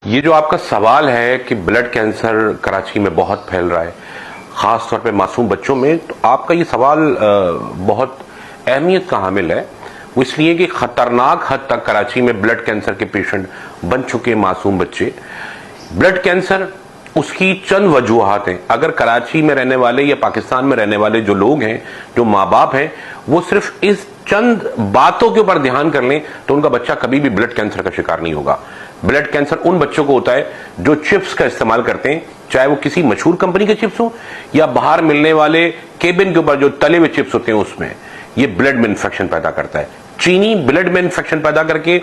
یہ جو آپ کا سوال ہے کہ بلڈ کینسر کراچی میں بہت پھیل رہا ہے خاص طور پہ معصوم بچوں میں، تو آپ کا یہ سوال بہت اہمیت کا حامل ہے، وہ اس لیے کہ خطرناک حد تک کراچی میں بلڈ کینسر کے پیشنٹ بن چکے معصوم بچے۔ بلڈ کینسر اس کی چند وجوہات ہیں۔ اگر کراچی میں رہنے والے یا پاکستان میں رہنے والے جو لوگ ہیں، جو ماں باپ ہیں، وہ صرف اس چند باتوں کے اوپر دھیان کر لیں تو ان کا بچہ کبھی بھی بلڈ کینسر کا شکار نہیں ہوگا۔ بلڈ کینسر ان بچوں کو ہوتا ہے جو چپس کا استعمال کرتے ہیں، چاہے وہ کسی مشہور کمپنی کے چپس ہوں یا باہر ملنے والے کیبن کے اوپر جو تلے ہوئے چپس ہوتے ہیں، اس میں یہ بلڈ میں انفیکشن پیدا کرتا ہے۔ چینی بلڈ میں انفیکشن پیدا کر کے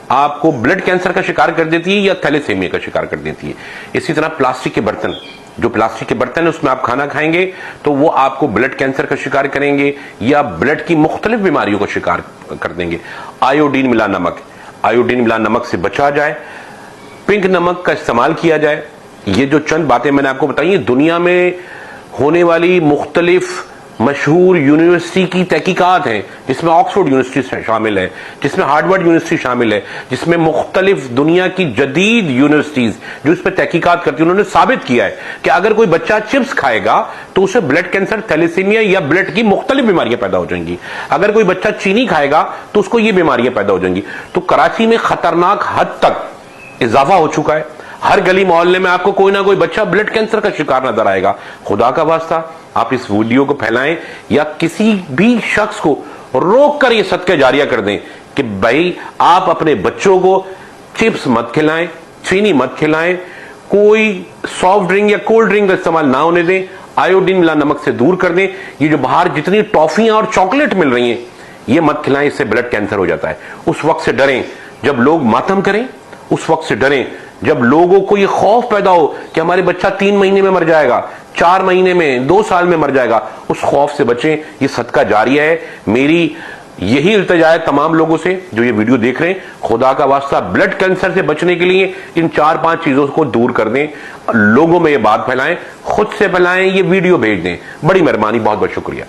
آپ کو بلڈ کینسر کا شکار کر دیتی ہے یا تھیلیسیمیا کا شکار کر دیتی ہے۔ اسی طرح پلاسٹک کے برتن، جو پلاسٹک کے برتن ہیں اس میں آپ کھانا کھائیں گے تو وہ آپ کو بلڈ کینسر کا شکار کریں گے یا بلڈ کی مختلف بیماریوں کا شکار کر دیں گے۔ آیوڈین ملا نمک، آیوڈین ملا نمک سے بچا جائے، پنک نمک کا استعمال کیا جائے۔ یہ جو چند باتیں میں نے آپ کو بتائی ہیں، دنیا میں ہونے والی مختلف مشہور یونیورسٹی کی تحقیقات ہیں، جس میں آکسفورڈ یونیورسٹی شامل ہے، جس میں ہارورڈ یونیورسٹی شامل ہے، جس میں مختلف دنیا کی جدید یونیورسٹیز جو اس پہ تحقیقات کرتی ہیں، انہوں نے ثابت کیا ہے کہ اگر کوئی بچہ چپس کھائے گا تو اسے بلڈ کینسر، تھیلیسیمیا یا بلڈ کی مختلف بیماریاں پیدا ہو جائیں گی۔ اگر کوئی بچہ چینی کھائے گا تو اس کو یہ بیماریاں پیدا ہو جائیں گی۔ تو کراچی میں خطرناک حد تک اضافہ ہو چکا ہے۔ ہر گلی محلے میں آپ کو کوئی نہ کوئی بچہ بلڈ کینسر کا شکار نظر آئے گا۔ خدا کا واسطہ آپ اس ویڈیو کو پھیلائیں یا کسی بھی شخص کو روک کر یہ صدقہ جاریہ کر دیں کہ بھائی آپ اپنے بچوں کو چپس مت کھلائیں، چینی مت کھلائیں، کوئی سافٹ ڈرنک یا کولڈ ڈرنک کا استعمال نہ ہونے دیں، آیوڈین ملا نمک سے دور کر دیں۔ یہ جو باہر جتنی ٹافیاں اور چاکلیٹ مل رہی ہیں یہ مت کھلائیں، اس سے بلڈ کینسر ہو جاتا ہے۔ اس وقت سے ڈریں جب لوگ ماتم کریں، اس وقت سے ڈریں جب لوگوں کو یہ خوف پیدا ہو کہ ہمارے بچہ 3 مہینے میں مر جائے گا، 4 مہینے میں، 2 سال میں مر جائے گا۔ اس خوف سے بچیں، یہ صدقہ جاریہ ہے۔ میری یہی التجا ہے تمام لوگوں سے جو یہ ویڈیو دیکھ رہے ہیں، خدا کا واسطہ بلڈ کینسر سے بچنے کے لیے ان 4-5 چیزوں کو دور کر دیں، لوگوں میں یہ بات پھیلائیں، خود سے پھیلائیں، یہ ویڈیو بھیج دیں۔ بڑی مہربانی، بہت بہت شکریہ۔